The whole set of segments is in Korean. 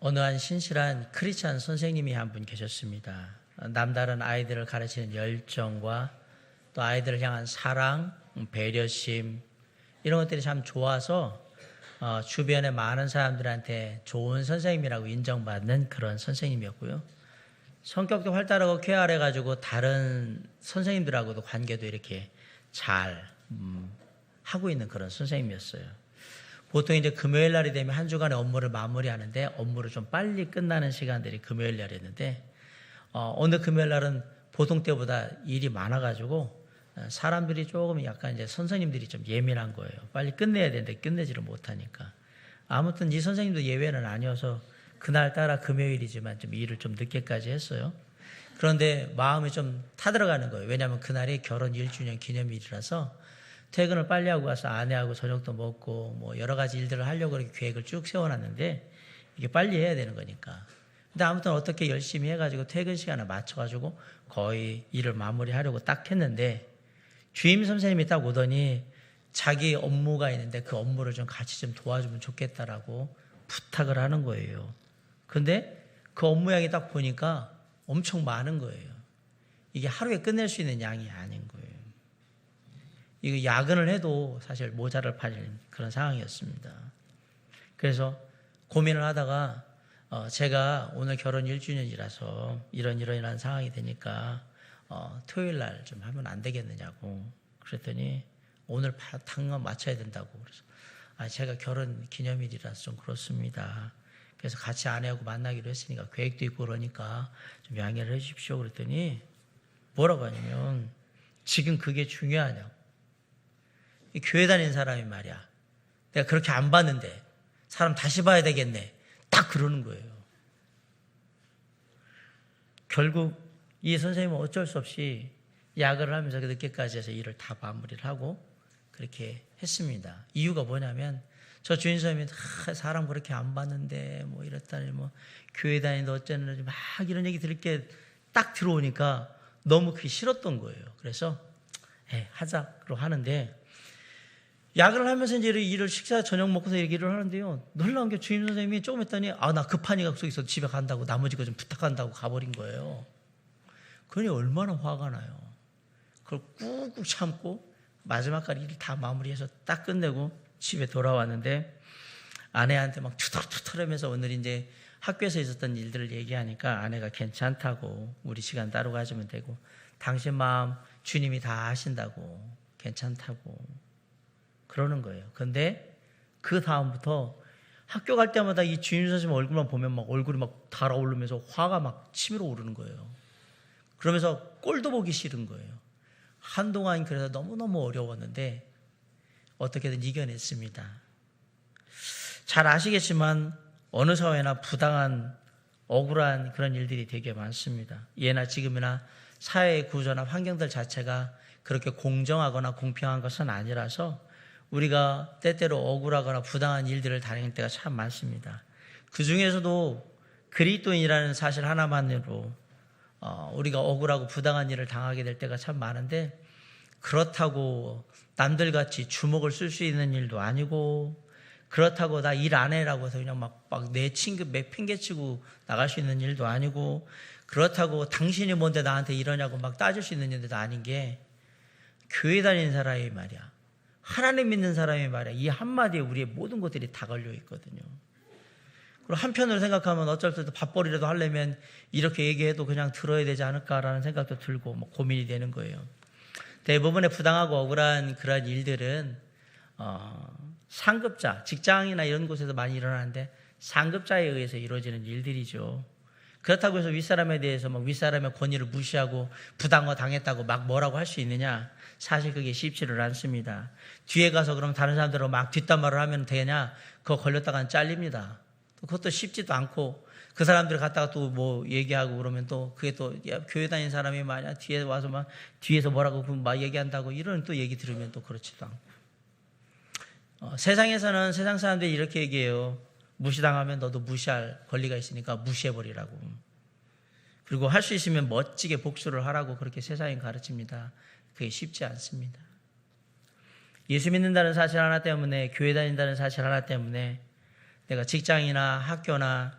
어느 한 신실한 크리스찬 선생님이 한 분 계셨습니다. 남다른 아이들을 가르치는 열정과 또 아이들을 향한 사랑, 배려심 이런 것들이 참 좋아서 주변의 많은 사람들한테 좋은 선생님이라고 인정받는 그런 선생님이었고요. 성격도 활달하고 쾌활해가지고 다른 선생님들하고도 관계도 이렇게 잘 하고 있는 그런 선생님이었어요. 보통 이제 금요일 날이 되면 한 주간의 업무를 마무리하는데 업무를 좀 빨리 끝나는 시간들이 금요일 날이었는데 어느 금요일 날은 보통 때보다 일이 많아가지고 사람들이 조금 약간 이제 선생님들이 좀 예민한 거예요. 빨리 끝내야 되는데 끝내지를 못하니까. 아무튼 이 선생님도 예외는 아니어서 그날따라 금요일이지만 좀 일을 좀 늦게까지 했어요. 그런데 마음이 좀 타들어가는 거예요. 왜냐하면 그날이 결혼 1주년 기념일이라서 퇴근을 빨리 하고 와서 아내하고 저녁도 먹고 뭐 여러 가지 일들을 하려고 이렇게 계획을 쭉 세워놨는데 이게 빨리 해야 되는 거니까. 근데 아무튼 어떻게 열심히 해가지고 퇴근 시간에 맞춰가지고 거의 일을 마무리하려고 딱 했는데 주임 선생님이 딱 오더니 자기 업무가 있는데 그 업무를 좀 같이 좀 도와주면 좋겠다라고 부탁을 하는 거예요. 근데 그 업무량이 딱 보니까 엄청 많은 거예요. 이게 하루에 끝낼 수 있는 양이 아닌 거예요. 이거 야근을 해도 사실 모자를 팔 그런 상황이었습니다. 그래서 고민을 하다가 제가 오늘 결혼 1주년이라서 이런 상황이 되니까 토요일 날 좀 하면 안 되겠느냐고 그랬더니 오늘 당장 맞춰야 된다고 그래서 제가 결혼 기념일이라서 좀 그렇습니다. 그래서 같이 아내하고 만나기로 했으니까 계획도 있고 그러니까 좀 양해를 해 주십시오 그랬더니 뭐라고 하냐면 지금 그게 중요하냐고. 교회 다니는 사람이 말이야. 내가 그렇게 안 봤는데 사람 다시 봐야 되겠네. 딱 그러는 거예요. 결국 이 선생님은 어쩔 수 없이 야근을 하면서 늦게까지 해서 일을 다 마무리를 하고 그렇게 했습니다. 이유가 뭐냐면 저 주인 선생님이 사람 그렇게 안 봤는데 뭐 이랬다니 뭐 교회 다니는데 어쩌는지 막 이런 얘기 들을 게 딱 들어오니까 너무 그게 싫었던 거예요. 그래서 하자고 하는데 야근을 하면서 이제 일을 식사 저녁 먹고서 얘기를 하는데요. 놀라운 게 주임 선생님이 조금 했더니 나 급하니까 속에서 집에 간다고 나머지 거 좀 부탁한다고 가버린 거예요. 그러니 얼마나 화가 나요. 그걸 꾹꾹 참고 마지막까지 일을 다 마무리해서 딱 끝내고 집에 돌아왔는데 아내한테 막 투덜투덜하면서 오늘 이제 학교에서 있었던 일들을 얘기하니까 아내가 괜찮다고 우리 시간 따로 가지면 되고 당신 마음 주님이 다 아신다고 괜찮다고 그러는 거예요. 근데 그 다음부터 학교 갈 때마다 이 주임 선생님 얼굴만 보면 막 얼굴이 막 달아오르면서 화가 막 치밀어 오르는 거예요. 그러면서 꼴도 보기 싫은 거예요. 한동안 그래서 너무너무 어려웠는데 어떻게든 이겨냈습니다. 잘 아시겠지만 어느 사회나 부당한 억울한 그런 일들이 되게 많습니다. 예나 지금이나 사회의 구조나 환경들 자체가 그렇게 공정하거나 공평한 것은 아니라서 우리가 때때로 억울하거나 부당한 일들을 당할 때가 참 많습니다. 그 중에서도 그리스도인이라는 사실 하나만으로 우리가 억울하고 부당한 일을 당하게 될 때가 참 많은데 그렇다고 남들같이 주먹을 쓸 수 있는 일도 아니고 그렇다고 나 일 안 해라고 해서 그냥 막 내 친구 팽개치고 나갈 수 있는 일도 아니고 그렇다고 당신이 뭔데 나한테 이러냐고 막 따질 수 있는 일도 아닌 게 교회 다니는 사람이 말이야. 하나님 믿는 사람이 말이야. 이 한마디에 우리의 모든 것들이 다 걸려 있거든요. 그리고 한편으로 생각하면 어쩔 때도 밥벌이라도 하려면 이렇게 얘기해도 그냥 들어야 되지 않을까라는 생각도 들고 뭐 고민이 되는 거예요. 대부분의 부당하고 억울한 그런 일들은 상급자, 직장이나 이런 곳에서 많이 일어나는데 상급자에 의해서 이루어지는 일들이죠. 그렇다고 해서 윗사람에 대해서 막 윗사람의 권위를 무시하고 부당거 당했다고 막 뭐라고 할 수 있느냐? 사실 그게 쉽지를 않습니다. 뒤에 가서 그럼 다른 사람들로 막 뒷담화를 하면 되냐? 그거 걸렸다가는 잘립니다. 그것도 쉽지도 않고 그 사람들 갖다가 또 뭐 얘기하고 그러면 또 그게 또 교회 다니는 사람이 만약 뒤에 와서 막 뒤에서 뭐라고 막 얘기한다고 이런 또 얘기 들으면 또 그렇지도 않고 세상에서는 세상 사람들이 이렇게 얘기해요. 무시당하면 너도 무시할 권리가 있으니까 무시해버리라고. 그리고 할 수 있으면 멋지게 복수를 하라고 그렇게 세상이 가르칩니다. 그게 쉽지 않습니다. 예수 믿는다는 사실 하나 때문에 교회 다닌다는 사실 하나 때문에 내가 직장이나 학교나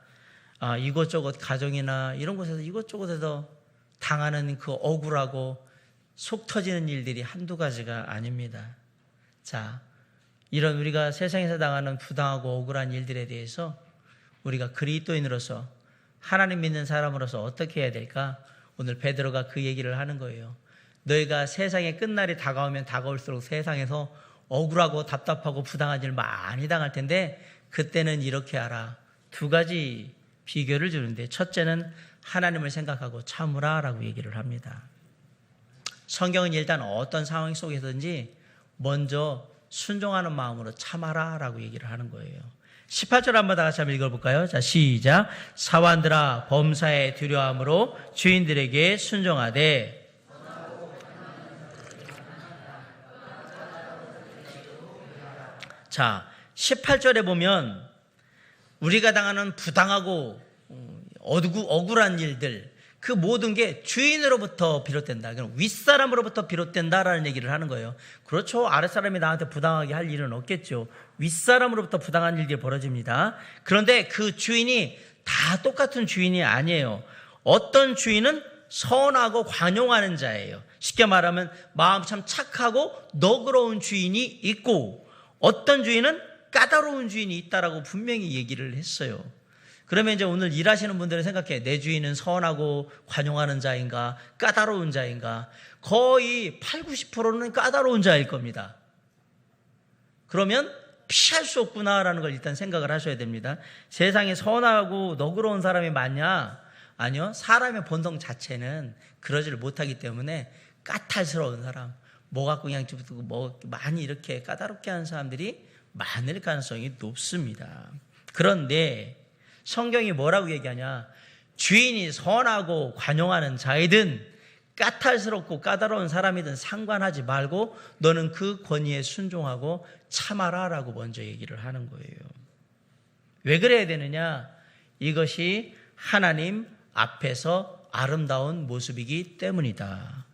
이곳저곳 가정이나 이런 곳에서 이곳저곳에서 당하는 그 억울하고 속 터지는 일들이 한두 가지가 아닙니다. 자, 이런 우리가 세상에서 당하는 부당하고 억울한 일들에 대해서 우리가 그리스도인으로서 하나님 믿는 사람으로서 어떻게 해야 될까? 오늘 베드로가 그 얘기를 하는 거예요. 너희가 세상의 끝날이 다가오면 다가올수록 세상에서 억울하고 답답하고 부당한 일 많이 당할 텐데 그때는 이렇게 하라. 두 가지 비결을 주는데 첫째는 하나님을 생각하고 참으라라고 얘기를 합니다. 성경은 일단 어떤 상황 속에서든지 먼저 순종하는 마음으로 참아라라고 얘기를 하는 거예요. 18절 한번 다 같이 한번 읽어볼까요? 자, 시작. 사환들아 범사에 두려움으로 주인들에게 순종하되. 자, 18절에 보면 우리가 당하는 부당하고 억울한 일들, 그 모든 게 주인으로부터 비롯된다. 윗사람으로부터 비롯된다라는 얘기를 하는 거예요. 그렇죠. 아랫사람이 나한테 부당하게 할 일은 없겠죠. 윗사람으로부터 부당한 일이 벌어집니다. 그런데 그 주인이 다 똑같은 주인이 아니에요. 어떤 주인은 선하고 관용하는 자예요. 쉽게 말하면 마음 참 착하고 너그러운 주인이 있고 어떤 주인은 까다로운 주인이 있다라고 분명히 얘기를 했어요. 그러면 이제 오늘 일하시는 분들은 생각해. 내 주인은 선하고 관용하는 자인가 까다로운 자인가? 거의 80-90%는 까다로운 자일 겁니다. 그러면 피할 수 없구나라는 걸 일단 생각을 하셔야 됩니다. 세상에 선하고 너그러운 사람이 많냐? 아니요. 사람의 본성 자체는 그러지를 못하기 때문에 까탈스러운 사람, 뭐 갖고 그냥 뭐 많이 이렇게 까다롭게 하는 사람들이 많을 가능성이 높습니다. 그런데 성경이 뭐라고 얘기하냐? 주인이 선하고 관용하는 자이든 까탈스럽고 까다로운 사람이든 상관하지 말고 너는 그 권위에 순종하고 참아라라고 먼저 얘기를 하는 거예요. 왜 그래야 되느냐? 이것이 하나님 앞에서 아름다운 모습이기 때문이다.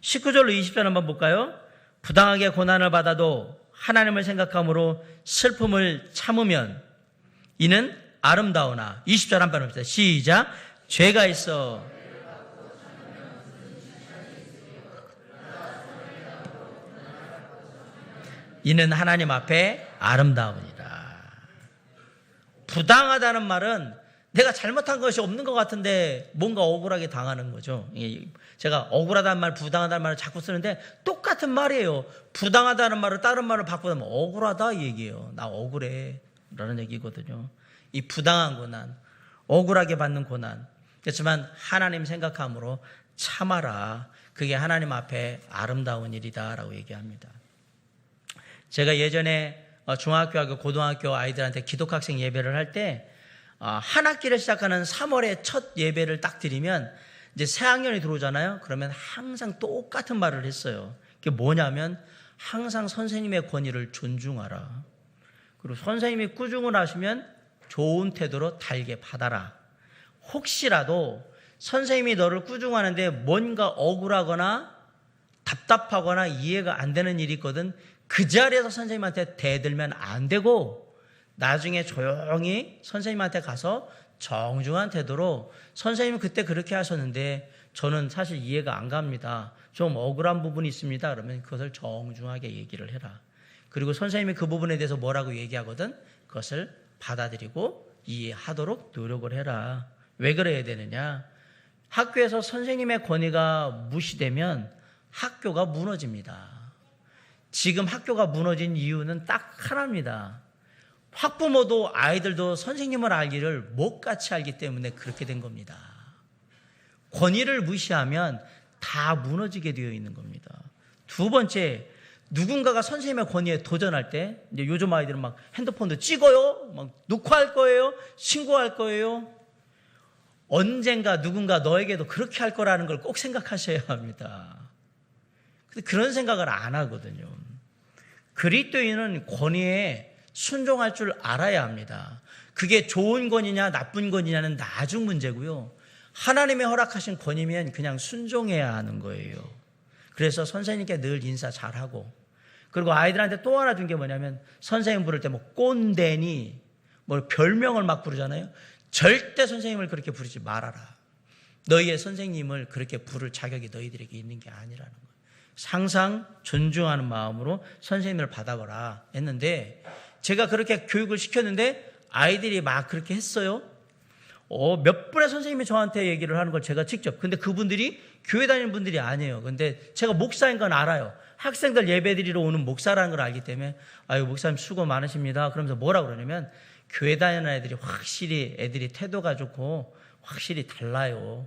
19절로 20절 한번 볼까요? 부당하게 고난을 받아도 하나님을 생각함으로 슬픔을 참으면 이는 아름다우나. 20절 한번 봅시다. 시작. 죄가 있어 이는 하나님 앞에 아름다우니라. 부당하다는 말은 내가 잘못한 것이 없는 것 같은데 뭔가 억울하게 당하는 거죠. 제가 억울하다는 말, 부당하다는 말을 자꾸 쓰는데 똑같은 말이에요. 부당하다는 말을 다른 말을 바꾸면 억울하다 이 얘기예요. 나 억울해 라는 얘기거든요. 이 부당한 고난, 억울하게 받는 고난. 그렇지만 하나님 생각함으로 참아라. 그게 하나님 앞에 아름다운 일이다라고 얘기합니다. 제가 예전에 중학교하고 고등학교 아이들한테 기독학생 예배를 할 때 한 학기를 시작하는 3월에 첫 예배를 딱 드리면 이제 새 학년이 들어오잖아요. 그러면 항상 똑같은 말을 했어요. 그게 뭐냐면 항상 선생님의 권위를 존중하라. 그리고 선생님이 꾸중을 하시면 좋은 태도로 달게 받아라. 혹시라도 선생님이 너를 꾸중하는데 뭔가 억울하거나 답답하거나 이해가 안 되는 일이 있거든 그 자리에서 선생님한테 대들면 안 되고 나중에 조용히 선생님한테 가서 정중한 태도로 선생님은 그때 그렇게 하셨는데 저는 사실 이해가 안 갑니다. 좀 억울한 부분이 있습니다. 그러면 그것을 정중하게 얘기를 해라. 그리고 선생님이 그 부분에 대해서 뭐라고 얘기하거든 그것을 받아들이고 이해하도록 노력을 해라. 왜 그래야 되느냐? 학교에서 선생님의 권위가 무시되면 학교가 무너집니다. 지금 학교가 무너진 이유는 딱 하나입니다. 학부모도 아이들도 선생님을 알기를 못같이 알기 때문에 그렇게 된 겁니다. 권위를 무시하면 다 무너지게 되어 있는 겁니다. 두 번째, 누군가가 선생님의 권위에 도전할 때 이제 요즘 아이들은 막 핸드폰도 찍어요, 막 녹화할 거예요, 신고할 거예요. 언젠가 누군가 너에게도 그렇게 할 거라는 걸 꼭 생각하셔야 합니다. 근데 그런 생각을 안 하거든요. 그리스도인은 권위에 순종할 줄 알아야 합니다. 그게 좋은 권위냐 나쁜 권위냐는 나중 문제고요. 하나님의 허락하신 권위면 그냥 순종해야 하는 거예요. 그래서 선생님께 늘 인사 잘하고 그리고 아이들한테 또 하나 준 게 뭐냐면 선생님 부를 때 뭐 꼰대니 뭐 별명을 막 부르잖아요. 절대 선생님을 그렇게 부르지 말아라. 너희의 선생님을 그렇게 부를 자격이 너희들에게 있는 게 아니라는 거예요. 항상 존중하는 마음으로 선생님을 받아보라 했는데, 제가 그렇게 교육을 시켰는데 아이들이 막 그렇게 했어요. 몇 분의 선생님이 저한테 얘기를 하는 걸 제가 직접, 근데 그분들이 교회 다니는 분들이 아니에요. 근데 제가 목사인 건 알아요. 학생들 예배드리러 오는 목사라는 걸 알기 때문에, 아유 목사님 수고 많으십니다 그러면서 뭐라 그러냐면, 교회 다니는 애들이 확실히 애들이 태도가 좋고 확실히 달라요.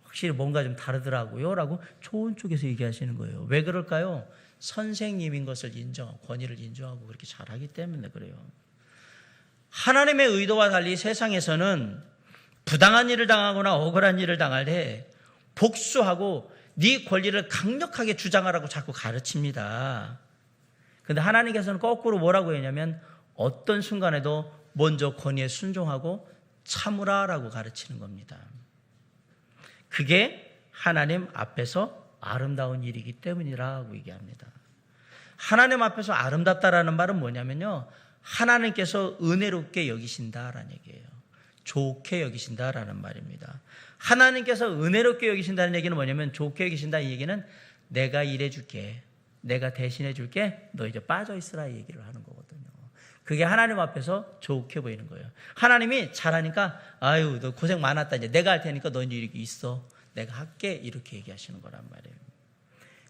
확실히 뭔가 좀 다르더라고요 라고 좋은 쪽에서 얘기하시는 거예요. 왜 그럴까요? 선생님인 것을 인정하고 권위를 인정하고 그렇게 잘하기 때문에 그래요. 하나님의 의도와 달리 세상에서는 부당한 일을 당하거나 억울한 일을 당할 때 복수하고 네 권리를 강력하게 주장하라고 자꾸 가르칩니다. 그런데 하나님께서는 거꾸로 뭐라고 했냐면, 어떤 순간에도 먼저 권위에 순종하고 참으라라고 가르치는 겁니다. 그게 하나님 앞에서 아름다운 일이기 때문이라고 얘기합니다. 하나님 앞에서 아름답다라는 말은 뭐냐면요, 하나님께서 은혜롭게 여기신다라는 얘기예요. 좋게 여기신다라는 말입니다. 하나님께서 은혜롭게 여기신다는 얘기는 뭐냐면, 좋게 여기신다 이 얘기는 내가 일해줄게, 내가 대신해줄게, 너 이제 빠져있으라 이 얘기를 하는 거거든요. 그게 하나님 앞에서 좋게 보이는 거예요. 하나님이 잘하니까 아유 너 고생 많았다, 이제 내가 할 테니까 너 이제 이렇게 있어, 내가 할게, 이렇게 얘기하시는 거란 말이에요.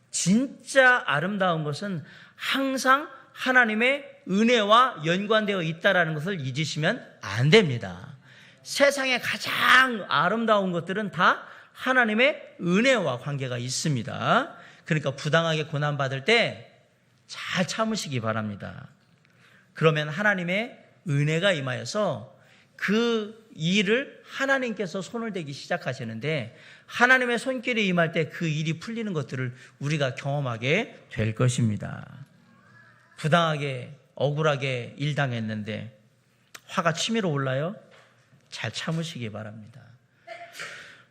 진짜 아름다운 것은 항상 하나님의 은혜와 연관되어 있다는 것을 잊으시면 안 됩니다. 세상에 가장 아름다운 것들은 다 하나님의 은혜와 관계가 있습니다. 그러니까 부당하게 고난받을 때 잘 참으시기 바랍니다. 그러면 하나님의 은혜가 임하여서 그 일을 하나님께서 손을 대기 시작하시는데, 하나님의 손길이 임할 때 그 일이 풀리는 것들을 우리가 경험하게 될 것입니다. 부당하게 억울하게 일 당했는데 화가 치밀어 올라요? 잘 참으시기 바랍니다.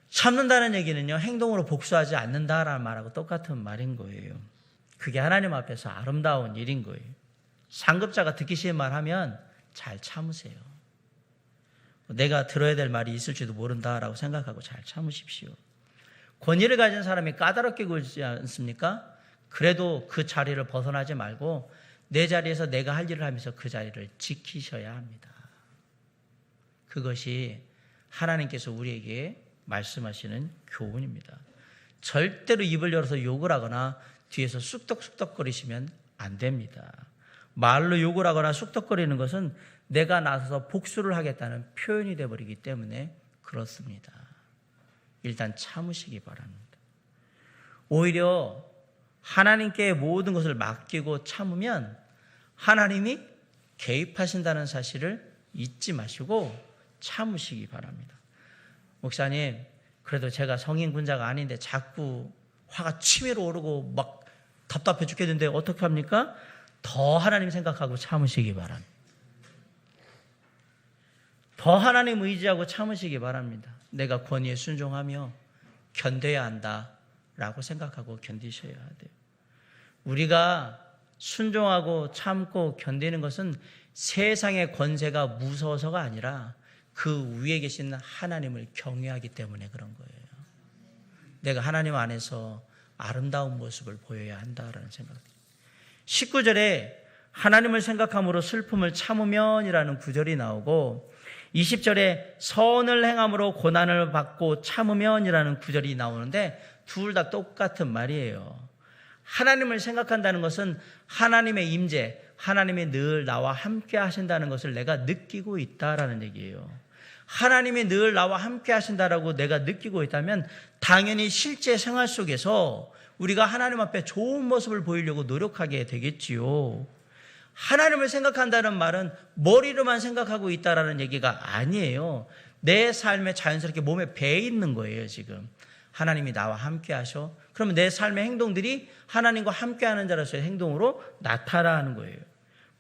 참는다는 얘기는요, 행동으로 복수하지 않는다라는 말하고 똑같은 말인 거예요. 그게 하나님 앞에서 아름다운 일인 거예요. 상급자가 듣기 싫은 말 하면 잘 참으세요. 내가 들어야 될 말이 있을지도 모른다라고 생각하고 잘 참으십시오. 권위를 가진 사람이 까다롭게 굴지 않습니까? 그래도 그 자리를 벗어나지 말고 내 자리에서 내가 할 일을 하면서 그 자리를 지키셔야 합니다. 그것이 하나님께서 우리에게 말씀하시는 교훈입니다. 절대로 입을 열어서 욕을 하거나 뒤에서 쑥덕쑥덕거리시면 안 됩니다. 말로 욕을 하거나 쑥덕거리는 것은 내가 나서서 복수를 하겠다는 표현이 되어버리기 때문에 그렇습니다. 일단 참으시기 바랍니다. 오히려 하나님께 모든 것을 맡기고 참으면 하나님이 개입하신다는 사실을 잊지 마시고 참으시기 바랍니다. 목사님, 그래도 제가 성인 군자가 아닌데 자꾸 화가 치밀어 오르고 막 답답해 죽겠는데 어떻게 합니까? 더 하나님 생각하고 참으시기 바랍니다. 더 하나님 의지하고 참으시기 바랍니다. 내가 권위에 순종하며 견뎌야 한다라고 생각하고 견디셔야 돼요. 우리가 순종하고 참고 견디는 것은 세상의 권세가 무서워서가 아니라 그 위에 계신 하나님을 경외하기 때문에 그런 거예요. 내가 하나님 안에서 아름다운 모습을 보여야 한다라는 생각입니다. 19절에 하나님을 생각함으로 슬픔을 참으면이라는 구절이 나오고 20절에 선을 행함으로 고난을 받고 참으면이라는 구절이 나오는데 둘 다 똑같은 말이에요. 하나님을 생각한다는 것은 하나님의 임재, 하나님이 늘 나와 함께 하신다는 것을 내가 느끼고 있다라는 얘기예요. 하나님이 늘 나와 함께 하신다라고 내가 느끼고 있다면 당연히 실제 생활 속에서 우리가 하나님 앞에 좋은 모습을 보이려고 노력하게 되겠지요. 하나님을 생각한다는 말은 머리로만 생각하고 있다라는 얘기가 아니에요. 내 삶에 자연스럽게 몸에 배어 있는 거예요. 지금 하나님이 나와 함께 하셔. 그러면 내 삶의 행동들이 하나님과 함께하는 자로서의 행동으로 나타나는 거예요.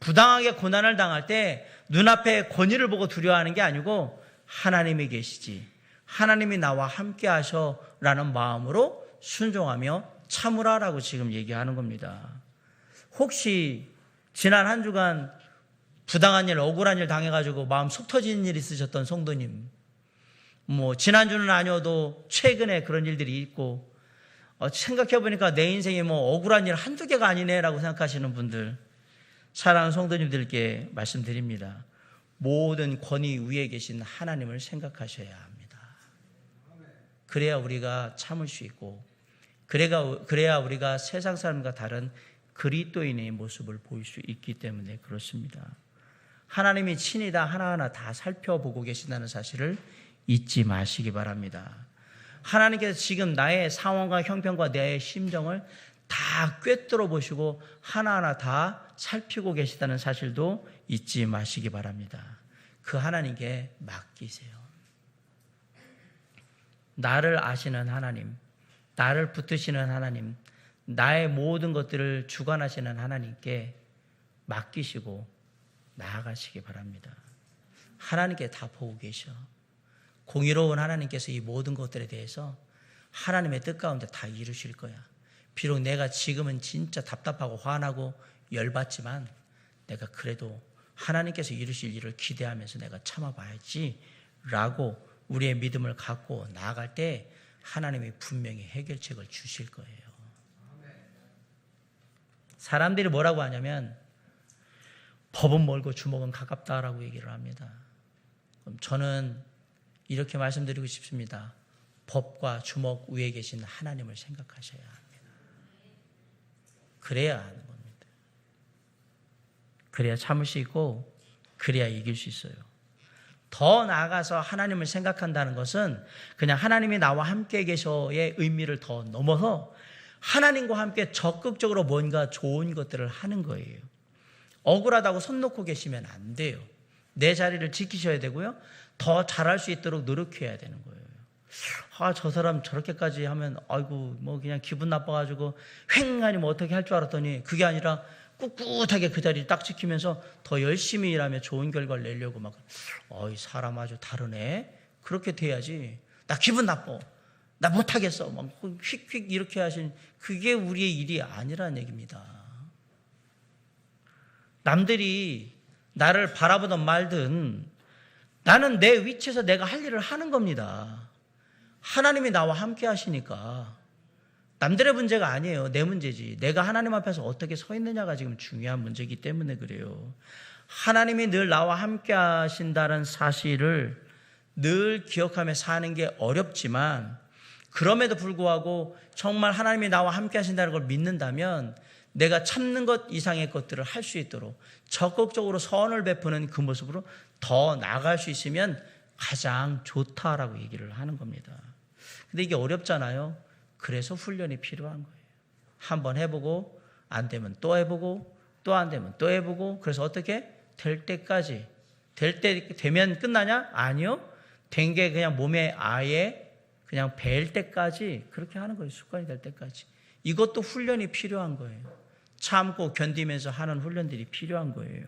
부당하게 고난을 당할 때 눈앞에 권위를 보고 두려워하는 게 아니고 하나님이 계시지, 하나님이 나와 함께 하셔라는 마음으로 순종하며 참으라라고 지금 얘기하는 겁니다. 혹시 지난 한 주간 부당한 일, 억울한 일 당해가지고 마음 속 터지는 일 있으셨던 성도님, 지난주는 아니어도 최근에 그런 일들이 있고, 생각해보니까 내 인생에 억울한 일 한두 개가 아니네라고 생각하시는 분들, 사랑하는 성도님들께 말씀드립니다. 모든 권위 위에 계신 하나님을 생각하셔야 합니다. 그래야 우리가 참을 수 있고, 그래야 우리가 세상 사람과 다른 그리스도인의 모습을 보일 수 있기 때문에 그렇습니다. 하나님이 친히 다 하나하나 다 살펴보고 계신다는 사실을 잊지 마시기 바랍니다. 하나님께서 지금 나의 상황과 형편과 내 심정을 다 꿰뚫어 보시고 하나하나 다 살피고 계시다는 사실도 잊지 마시기 바랍니다. 그 하나님께 맡기세요. 나를 아시는 하나님, 나를 붙드시는 하나님, 나의 모든 것들을 주관하시는 하나님께 맡기시고 나아가시기 바랍니다. 하나님께 다 보고 계셔. 공의로운 하나님께서 이 모든 것들에 대해서 하나님의 뜻 가운데 다 이루실 거야. 비록 내가 지금은 진짜 답답하고 화나고 열받지만 내가 그래도 하나님께서 이루실 일을 기대하면서 내가 참아봐야지 라고 우리의 믿음을 갖고 나아갈 때 하나님이 분명히 해결책을 주실 거예요. 사람들이 뭐라고 하냐면 법은 멀고 주먹은 가깝다라고 얘기를 합니다. 그럼 저는 이렇게 말씀드리고 싶습니다. 법과 주먹 위에 계신 하나님을 생각하셔야 합니다. 그래야 하는 겁니다. 그래야 참을 수 있고 그래야 이길 수 있어요. 더 나아가서 하나님을 생각한다는 것은 그냥 하나님이 나와 함께 계셔의 의미를 더 넘어서 하나님과 함께 적극적으로 뭔가 좋은 것들을 하는 거예요. 억울하다고 손 놓고 계시면 안 돼요. 내 자리를 지키셔야 되고요. 더 잘할 수 있도록 노력해야 되는 거예요. 저 사람 저렇게까지 하면 아이고 그냥 기분 나빠가지고 횡하니 어떻게 할 줄 알았더니 그게 아니라 꿋꿋하게 그 자리를 딱 지키면서 더 열심히 일하며 좋은 결과를 내려고 이 사람 아주 다르네. 그렇게 돼야지. 나 기분 나빠. 나 못하겠어. 휙휙 이렇게 하신 그게 우리의 일이 아니라는 얘기입니다. 남들이 나를 바라보든 말든 나는 내 위치에서 내가 할 일을 하는 겁니다. 하나님이 나와 함께 하시니까 남들의 문제가 아니에요. 내 문제지. 내가 하나님 앞에서 어떻게 서 있느냐가 지금 중요한 문제이기 때문에 그래요. 하나님이 늘 나와 함께 하신다는 사실을 늘 기억하며 사는 게 어렵지만 그럼에도 불구하고 정말 하나님이 나와 함께 하신다는 걸 믿는다면 내가 참는 것 이상의 것들을 할 수 있도록 적극적으로 선을 베푸는 그 모습으로 더 나아갈 수 있으면 가장 좋다라고 얘기를 하는 겁니다. 근데 이게 어렵잖아요. 그래서 훈련이 필요한 거예요. 한번 해보고 안 되면 또 해보고 또 안 되면 또 해보고 그래서 어떻게? 될 때까지. 되면 끝나냐? 아니요. 된 게 그냥 몸에 아예 그냥 뵐 때까지 그렇게 하는 거예요. 습관이 될 때까지. 이것도 훈련이 필요한 거예요. 참고 견디면서 하는 훈련들이 필요한 거예요.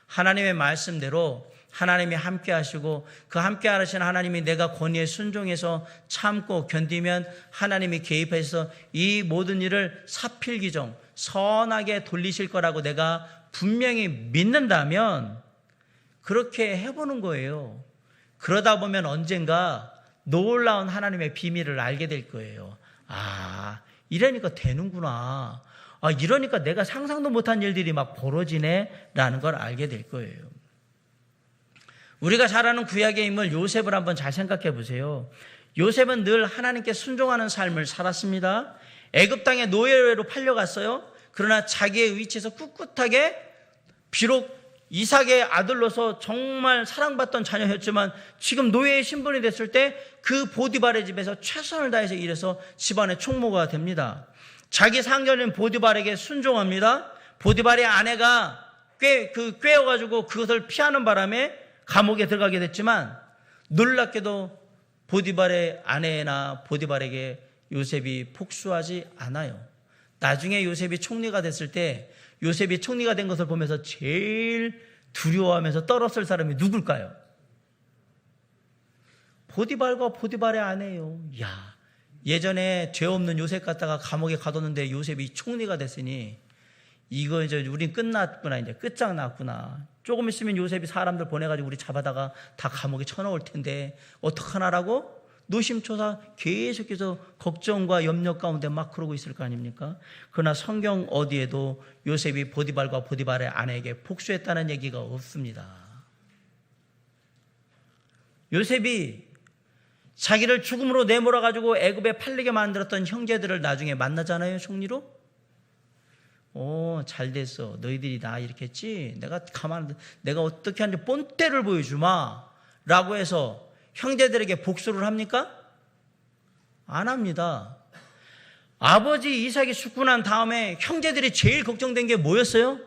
하나님의 말씀대로 하나님이 함께 하시고 그 함께 하시는 하나님이 내가 권위에 순종해서 참고 견디면 하나님이 개입해서 이 모든 일을 사필기정 선하게 돌리실 거라고 내가 분명히 믿는다면 그렇게 해보는 거예요. 그러다 보면 언젠가 놀라운 하나님의 비밀을 알게 될 거예요. 이러니까 되는구나. 이러니까 내가 상상도 못한 일들이 막 벌어지네 라는 걸 알게 될 거예요. 우리가 잘 아는 구약의 인물 요셉을 한번 잘 생각해 보세요. 요셉은 늘 하나님께 순종하는 삶을 살았습니다. 애굽 땅에 노예로 팔려갔어요. 그러나 자기의 위치에서 꿋꿋하게 비록 이삭의 아들로서 정말 사랑받던 자녀였지만 지금 노예의 신분이 됐을 때 그 보디발의 집에서 최선을 다해서 일해서 집안의 총무가 됩니다. 자기 상전인 보디발에게 순종합니다. 보디발의 아내가 꿰어가지고 그것을 피하는 바람에 감옥에 들어가게 됐지만 놀랍게도 보디발의 아내나 보디발에게 요셉이 복수하지 않아요. 나중에 요셉이 총리가 됐을 때 요셉이 총리가 된 것을 보면서 제일 두려워하면서 떨었을 사람이 누굴까요? 보디발과 보디발의 아내예요. 예전에 죄 없는 요셉 갖다가 감옥에 가뒀는데 요셉이 총리가 됐으니 이거 이제 우린 끝났구나. 이제 끝장났구나. 조금 있으면 요셉이 사람들 보내가지고 우리 잡아다가 다 감옥에 쳐넣을 텐데 어떡하나라고 노심초사 계속해서 걱정과 염려 가운데 막 그러고 있을 거 아닙니까? 그러나 성경 어디에도 요셉이 보디발과 보디발의 아내에게 복수했다는 얘기가 없습니다. 요셉이 자기를 죽음으로 내몰아가지고 애굽에 팔리게 만들었던 형제들을 나중에 만나잖아요, 총리로. 잘 됐어. 너희들이 나 이렇게 했지? 내가 어떻게 하는지 본때를 보여주마. 라고 해서 형제들에게 복수를 합니까? 안 합니다. 아버지 이삭이 죽고 난 다음에 형제들이 제일 걱정된 게 뭐였어요?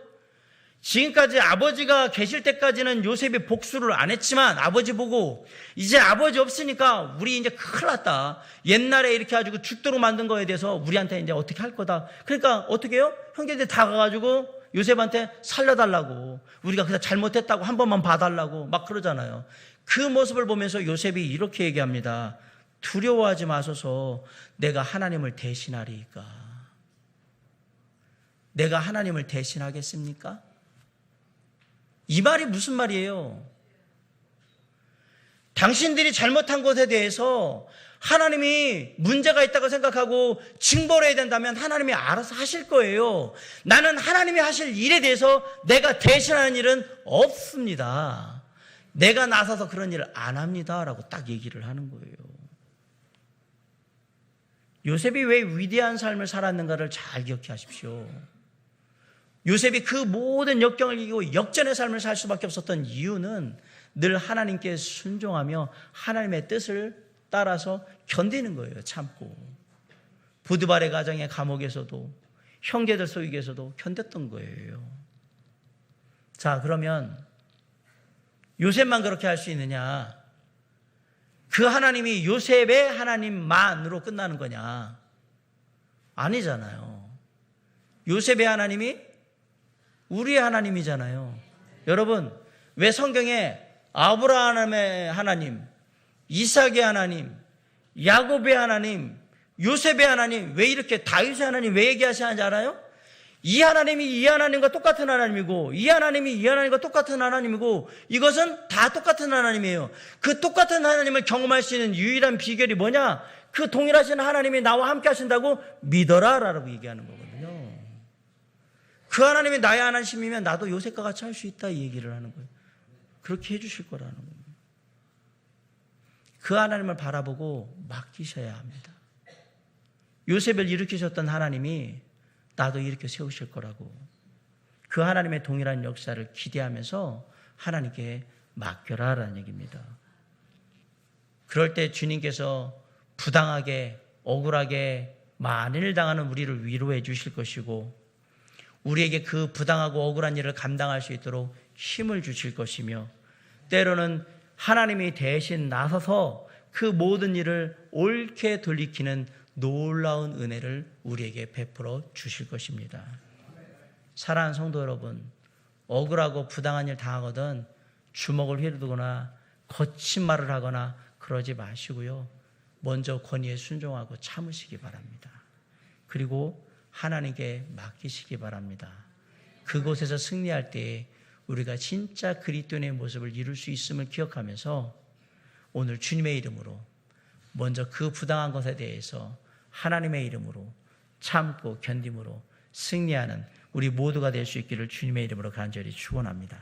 지금까지 아버지가 계실 때까지는 요셉이 복수를 안 했지만 아버지 보고 이제 아버지 없으니까 우리 이제 큰일 났다. 옛날에 이렇게 해가지고 죽도록 만든 거에 대해서 우리한테 이제 어떻게 할 거다. 그러니까 어떻게 해요? 형제들이 다 가가지고 요셉한테 살려달라고, 우리가 그냥 잘못했다고 한 번만 봐달라고 막 그러잖아요. 그 모습을 보면서 요셉이 이렇게 얘기합니다. 두려워하지 마소서. 내가 하나님을 대신하리이까. 내가 하나님을 대신하겠습니까? 이 말이 무슨 말이에요? 당신들이 잘못한 것에 대해서 하나님이 문제가 있다고 생각하고 징벌해야 된다면 하나님이 알아서 하실 거예요. 나는 하나님이 하실 일에 대해서 내가 대신하는 일은 없습니다. 내가 나서서 그런 일을 안 합니다. 라고 딱 얘기를 하는 거예요. 요셉이 왜 위대한 삶을 살았는가를 잘 기억해 하십시오. 요셉이 그 모든 역경을 이기고 역전의 삶을 살 수밖에 없었던 이유는 늘 하나님께 순종하며 하나님의 뜻을 따라서 견디는 거예요. 참고. 보디발의 가정의 감옥에서도 형제들 속에서도 견뎠던 거예요. 자, 그러면 요셉만 그렇게 할 수 있느냐? 그 하나님이 요셉의 하나님만으로 끝나는 거냐? 아니잖아요. 요셉의 하나님이 우리의 하나님이잖아요. 여러분, 왜 성경에 아브라함의 하나님, 이삭의 하나님, 야곱의 하나님, 요셉의 하나님, 왜 이렇게 다윗의 하나님 왜 얘기하시는지 알아요? 이 하나님이 이 하나님과 똑같은 하나님이고, 이 하나님이 이 하나님과 똑같은 하나님이고, 이것은 다 똑같은 하나님이에요. 그 똑같은 하나님을 경험할 수 있는 유일한 비결이 뭐냐? 그 동일하신 하나님이 나와 함께 하신다고 믿어라 라고 얘기하는 거거든요. 그 하나님이 나의 하나님이면 나도 요셉과 같이 할 수 있다 이 얘기를 하는 거예요. 그렇게 해주실 거라는 거예요. 그 하나님을 바라보고 맡기셔야 합니다. 요셉을 일으키셨던 하나님이 나도 이렇게 세우실 거라고, 그 하나님의 동일한 역사를 기대하면서 하나님께 맡겨라라는 얘기입니다. 그럴 때 주님께서 부당하게 억울하게 만일 당하는 우리를 위로해 주실 것이고, 우리에게 그 부당하고 억울한 일을 감당할 수 있도록 힘을 주실 것이며, 때로는 하나님이 대신 나서서 그 모든 일을 옳게 돌이키는 놀라운 은혜를 우리에게 베풀어 주실 것입니다. 사랑하는 성도 여러분, 억울하고 부당한 일 당하거든 주먹을 휘두르거나 거친 말을 하거나 그러지 마시고요. 먼저 권위에 순종하고 참으시기 바랍니다. 그리고 하나님께 맡기시기 바랍니다. 그곳에서 승리할 때에 우리가 진짜 그리스도인의 모습을 이룰 수 있음을 기억하면서 오늘 주님의 이름으로 먼저 그 부당한 것에 대해서 하나님의 이름으로 참고 견딤으로 승리하는 우리 모두가 될 수 있기를 주님의 이름으로 간절히 축원합니다.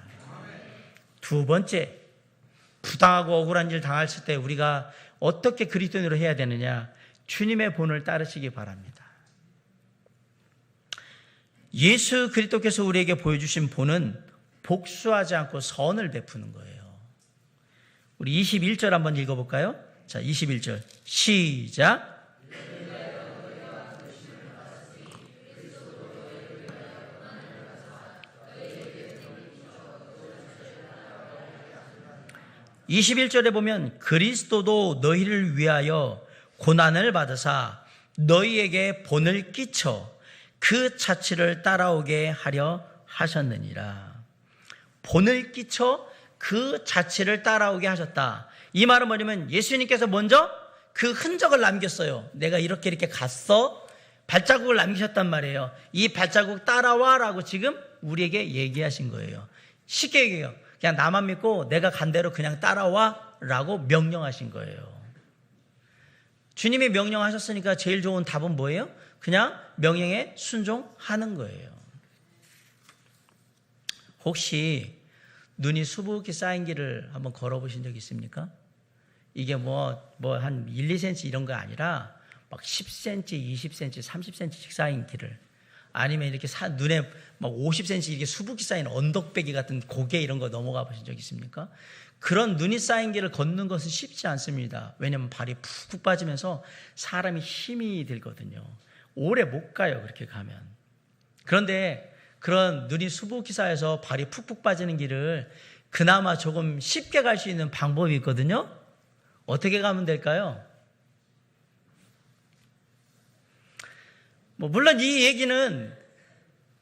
두 번째, 부당하고 억울한 일 당했을 때 우리가 어떻게 그리스도인으로 해야 되느냐? 주님의 본을 따르시기 바랍니다. 예수 그리스도께서 우리에게 보여주신 본은 복수하지 않고 선을 베푸는 거예요. 우리 21절 한번 읽어볼까요? 자, 21절 시작. 21절에 보면 그리스도도 너희를 위하여 고난을 받으사 너희에게 본을 끼쳐 그 자취를 따라오게 하려 하셨느니라. 본을 끼쳐 그 자취를 따라오게 하셨다. 이 말은 뭐냐면 예수님께서 먼저 그 흔적을 남겼어요. 내가 이렇게 갔어. 발자국을 남기셨단 말이에요. 이 발자국 따라와라고 지금 우리에게 얘기하신 거예요. 쉽게 얘기해요. 그냥 나만 믿고 내가 간 대로 그냥 따라와 라고 명령하신 거예요. 주님이 명령하셨으니까 제일 좋은 답은 뭐예요? 그냥 명령에 순종하는 거예요. 혹시 눈이 수북히 쌓인 길을 한번 걸어보신 적 있습니까? 이게 한 1, 2cm 이런 거 아니라 막 10cm, 20cm, 30cm씩 쌓인 길을, 아니면 이렇게 눈에 막 50cm 이렇게 수북히 쌓인 언덕배기 같은 고개 이런 거 넘어가 보신 적 있습니까? 그런 눈이 쌓인 길을 걷는 것은 쉽지 않습니다. 왜냐하면 발이 푹푹 빠지면서 사람이 힘이 들거든요. 오래 못 가요, 그렇게 가면. 그런데 그런 눈이 수북히 쌓여서 발이 푹푹 빠지는 길을 그나마 조금 쉽게 갈 수 있는 방법이 있거든요. 어떻게 가면 될까요? 물론 이 얘기는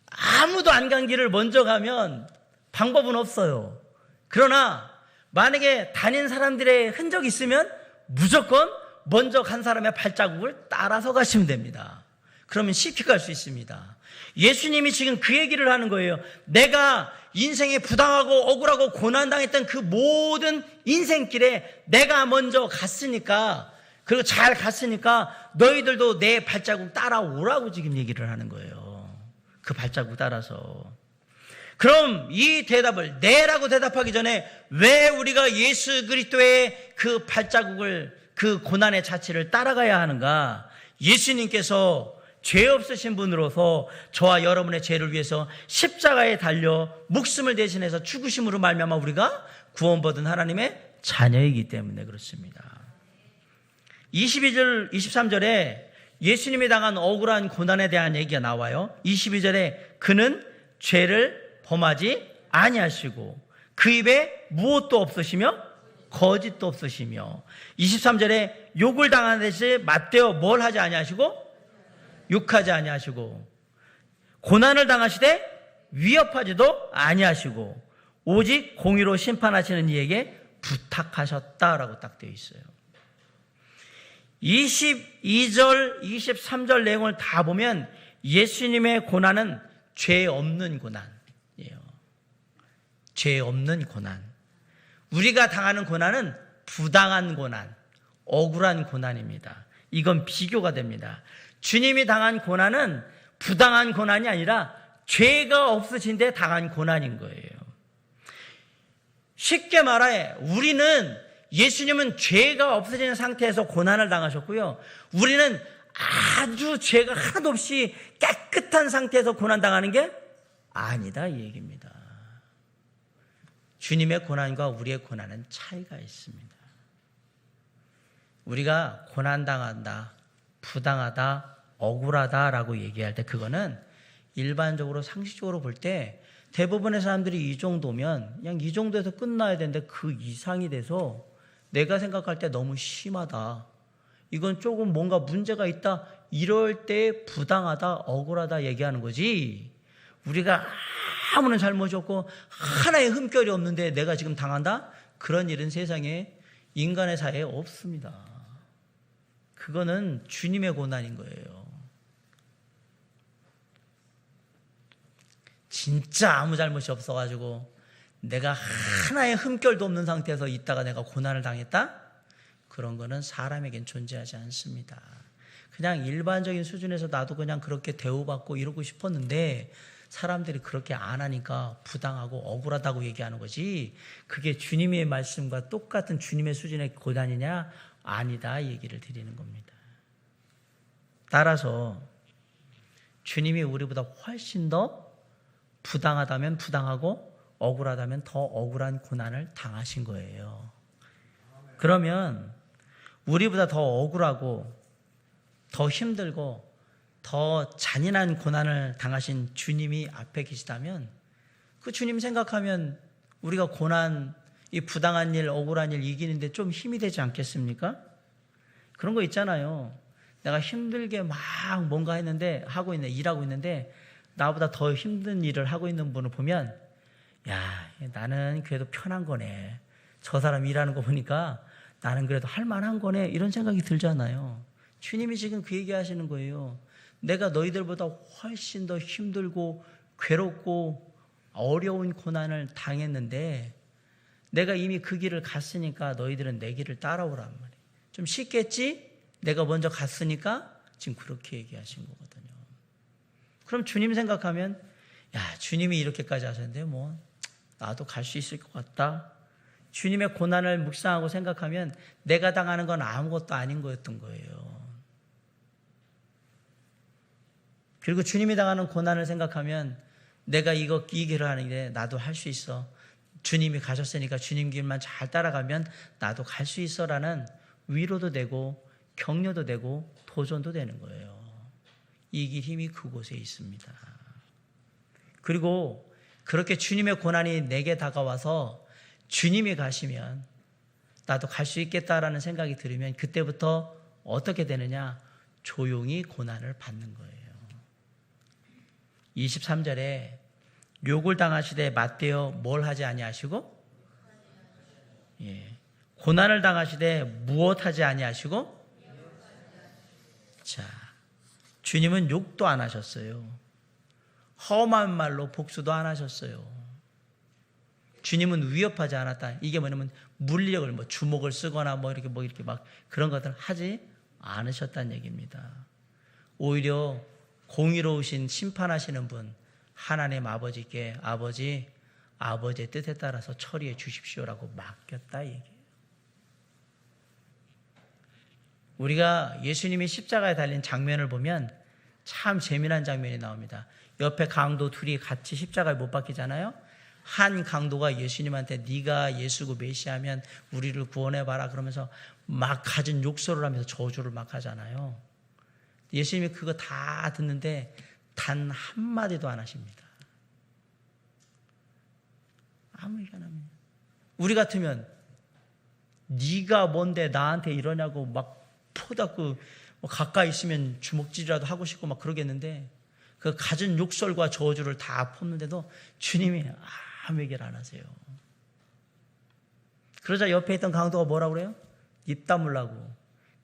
아무도 안 간 길을 먼저 가면 방법은 없어요. 그러나 만약에 다닌 사람들의 흔적이 있으면 무조건 먼저 간 사람의 발자국을 따라서 가시면 됩니다. 그러면 쉽게 갈 수 있습니다. 예수님이 지금 그 얘기를 하는 거예요. 내가 인생에 부당하고 억울하고 고난당했던 그 모든 인생길에 내가 먼저 갔으니까, 그리고 잘 갔으니까 너희들도 내 발자국 따라오라고 지금 얘기를 하는 거예요. 그 발자국 따라서. 그럼 이 대답을 네라고 대답하기 전에 왜 우리가 예수 그리스도의 그 발자국을, 그 고난의 자취를 따라가야 하는가? 예수님께서 죄 없으신 분으로서 저와 여러분의 죄를 위해서 십자가에 달려 목숨을 대신해서 죽으심으로 말미암아 우리가 구원받은 하나님의 자녀이기 때문에 그렇습니다. 22절, 23절에 예수님이 당한 억울한 고난에 대한 얘기가 나와요. 22절에 그는 죄를 범하지 아니하시고 그 입에 무엇도 없으시며 거짓도 없으시며, 23절에 욕을 당하듯이 맞대어 뭘 하지 아니하시고 욕하지 아니하시고 고난을 당하시되 위협하지도 아니하시고 오직 공의로 심판하시는 이에게 부탁하셨다라고 딱 되어 있어요. 22절, 23절 내용을 다 보면 예수님의 고난은 죄 없는 고난이에요. 죄 없는 고난. 우리가 당하는 고난은 부당한 고난, 억울한 고난입니다. 이건 비교가 됩니다. 주님이 당한 고난은 부당한 고난이 아니라 죄가 없으신 데 당한 고난인 거예요. 쉽게 말해 우리는, 예수님은 죄가 없어지는 상태에서 고난을 당하셨고요, 우리는 아주 죄가 하나도 없이 깨끗한 상태에서 고난당하는 게 아니다 이 얘기입니다. 주님의 고난과 우리의 고난은 차이가 있습니다. 우리가 고난당한다, 부당하다, 억울하다라고 얘기할 때 그거는 일반적으로 상식적으로 볼 때 대부분의 사람들이 이 정도면 그냥 이 정도에서 끝나야 되는데 그 이상이 돼서 내가 생각할 때 너무 심하다, 이건 조금 뭔가 문제가 있다, 이럴 때 부당하다, 억울하다 얘기하는 거지, 우리가 아무런 잘못이 없고 하나의 흠결이 없는데 내가 지금 당한다? 그런 일은 세상에 인간의 사회에 없습니다. 그거는 주님의 고난인 거예요. 진짜 아무 잘못이 없어가지고 내가 하나의 흠결도 없는 상태에서 있다가 내가 고난을 당했다? 그런 거는 사람에겐 존재하지 않습니다. 그냥 일반적인 수준에서 나도 그냥 그렇게 대우받고 이러고 싶었는데 사람들이 그렇게 안 하니까 부당하고 억울하다고 얘기하는 거지, 그게 주님의 말씀과 똑같은 주님의 수준의 고난이냐? 아니다 이 얘기를 드리는 겁니다. 따라서 주님이 우리보다 훨씬 더 부당하다면 부당하고 억울하다면 더 억울한 고난을 당하신 거예요. 그러면 우리보다 더 억울하고 더 힘들고 더 잔인한 고난을 당하신 주님이 앞에 계시다면 그 주님 생각하면 우리가 고난, 이 부당한 일, 억울한 일 이기는데 좀 힘이 되지 않겠습니까? 그런 거 있잖아요. 내가 힘들게 막 뭔가 했는데, 일하고 있는데 나보다 더 힘든 일을 하고 있는 분을 보면, 야, 나는 그래도 편한 거네, 저 사람 일하는 거 보니까 나는 그래도 할 만한 거네, 이런 생각이 들잖아요. 주님이 지금 그 얘기 하시는 거예요. 내가 너희들보다 훨씬 더 힘들고 괴롭고 어려운 고난을 당했는데 내가 이미 그 길을 갔으니까 너희들은 내 길을 따라오란 말이에요. 좀 쉽겠지? 내가 먼저 갔으니까 지금 그렇게 얘기하신 거거든요. 그럼 주님 생각하면 야, 주님이 이렇게까지 하셨는데 뭐 나도 갈 수 있을 것 같다. 주님의 고난을 묵상하고 생각하면 내가 당하는 건 아무것도 아닌 거였던 거예요. 그리고 주님이 당하는 고난을 생각하면 내가 이 길을 하는데 나도 할 수 있어. 주님이 가셨으니까 주님 길만 잘 따라가면 나도 갈 수 있어라는 위로도 되고 격려도 되고 도전도 되는 거예요. 이길 힘이 그곳에 있습니다. 그리고 그렇게 주님의 고난이 내게 다가와서 주님이 가시면 나도 갈 수 있겠다라는 생각이 들으면 그때부터 어떻게 되느냐? 조용히 고난을 받는 거예요. 23절에 욕을 당하시되 맞대어 뭘 하지 아니하시고 고난을 당하시되 무엇하지 아니하시고 자, 주님은 욕도 안 하셨어요. 험한 말로 복수도 안 하셨어요. 주님은 위협하지 않았다. 이게 뭐냐면 물리력을 주먹을 쓰거나 이렇게 막 그런 것들 하지 않으셨다는 얘기입니다. 오히려 공의로우신 심판하시는 분 하나님 아버지께 아버지의 뜻에 따라서 처리해 주십시오라고 맡겼다 얘기예요. 우리가 예수님이 십자가에 달린 장면을 보면 참 재미난 장면이 나옵니다. 옆에 강도 둘이 같이 십자가에 못 박히잖아요. 한 강도가 예수님한테 네가 예수고 메시아면 우리를 구원해봐라 그러면서 막 갖은 욕설을 하면서 저주를 막 하잖아요. 예수님이 그거 다 듣는데 단 한마디도 안 하십니다. 아무 얘기 안 합니다. 우리 같으면 네가 뭔데 나한테 이러냐고 막 포닥고 가까이 있으면 주먹질이라도 하고 싶고 막 그러겠는데 그 갖은 욕설과 저주를 다 품는데도 주님이 아무 얘기를 안 하세요. 그러자 옆에 있던 강도가 뭐라고 그래요? 입 다물라고.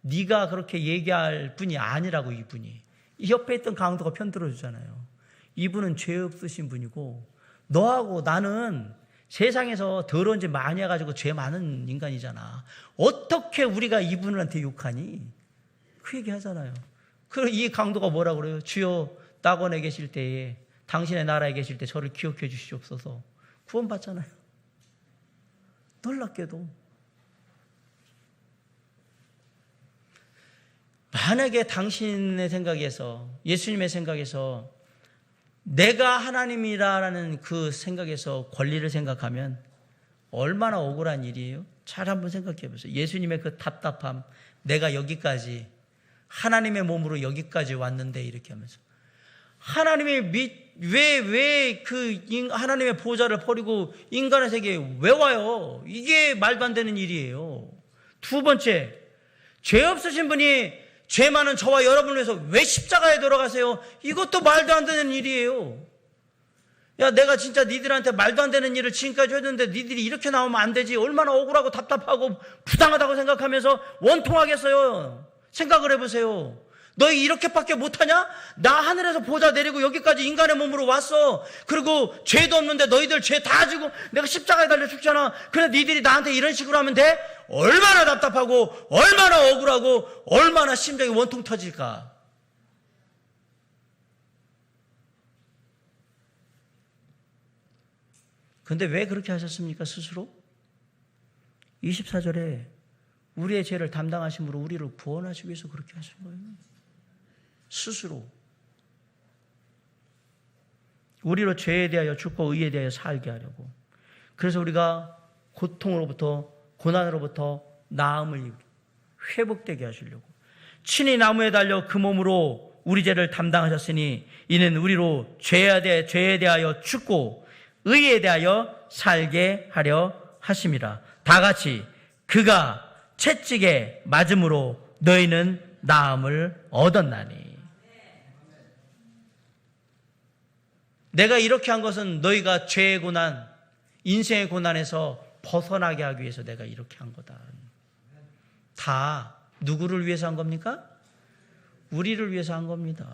네가 그렇게 얘기할 분이 아니라고. 이분이 이 옆에 있던 강도가 편들어 주잖아요. 이분은 죄 없으신 분이고 너하고 나는 세상에서 더러운 짓 많이 해가지고 죄 많은 인간이잖아. 어떻게 우리가 이분한테 욕하니? 그 얘기 하잖아요. 그리고 이 강도가 뭐라고 그래요? 주여 낙원에 계실 때에 당신의 나라에 계실 때 저를 기억해 주시옵소서. 구원받잖아요. 놀랍게도 만약에 당신의 생각에서 예수님의 생각에서 내가 하나님이라는 그 생각에서 권리를 생각하면 얼마나 억울한 일이에요? 잘 한번 생각해 보세요. 예수님의 그 답답함, 내가 여기까지 하나님의 몸으로 여기까지 왔는데 이렇게 하면서 하나님이 왜 하나님의 보좌를 버리고 인간의 세계에 왜 와요? 이게 말도 안 되는 일이에요. 두 번째, 죄 없으신 분이 죄 많은 저와 여러분을 위해서 왜 십자가에 돌아가세요? 이것도 말도 안 되는 일이에요. 야, 내가 진짜 니들한테 말도 안 되는 일을 지금까지 했는데 니들이 이렇게 나오면 안 되지. 얼마나 억울하고 답답하고 부당하다고 생각하면서 원통하겠어요. 생각을 해보세요. 너희 이렇게밖에 못하냐? 나 하늘에서 보좌 내리고 여기까지 인간의 몸으로 왔어. 그리고 죄도 없는데 너희들 죄 다 지고 내가 십자가에 달려 죽잖아. 그래 니들이 나한테 이런 식으로 하면 돼? 얼마나 답답하고 얼마나 억울하고 얼마나 심장이 원통 터질까? 근데 왜 그렇게 하셨습니까? 스스로? 24절에 우리의 죄를 담당하심으로 우리를 구원하시기 위해서 그렇게 하신 거예요. 스스로. 우리로 죄에 대하여 죽고 의에 대하여 살게 하려고. 그래서 우리가 고통으로부터 고난으로부터 나음을 회복되게 하시려고 친히 나무에 달려 그 몸으로 우리 죄를 담당하셨으니 이는 우리로 죄에 대하여 죽고 의에 대하여 살게 하려 하심이라. 다 같이 그가 채찍에 맞음으로 너희는 나음을 얻었나니. 내가 이렇게 한 것은 너희가 죄의 고난, 인생의 고난에서 벗어나게 하기 위해서 내가 이렇게 한 거다. 다 누구를 위해서 한 겁니까? 우리를 위해서 한 겁니다.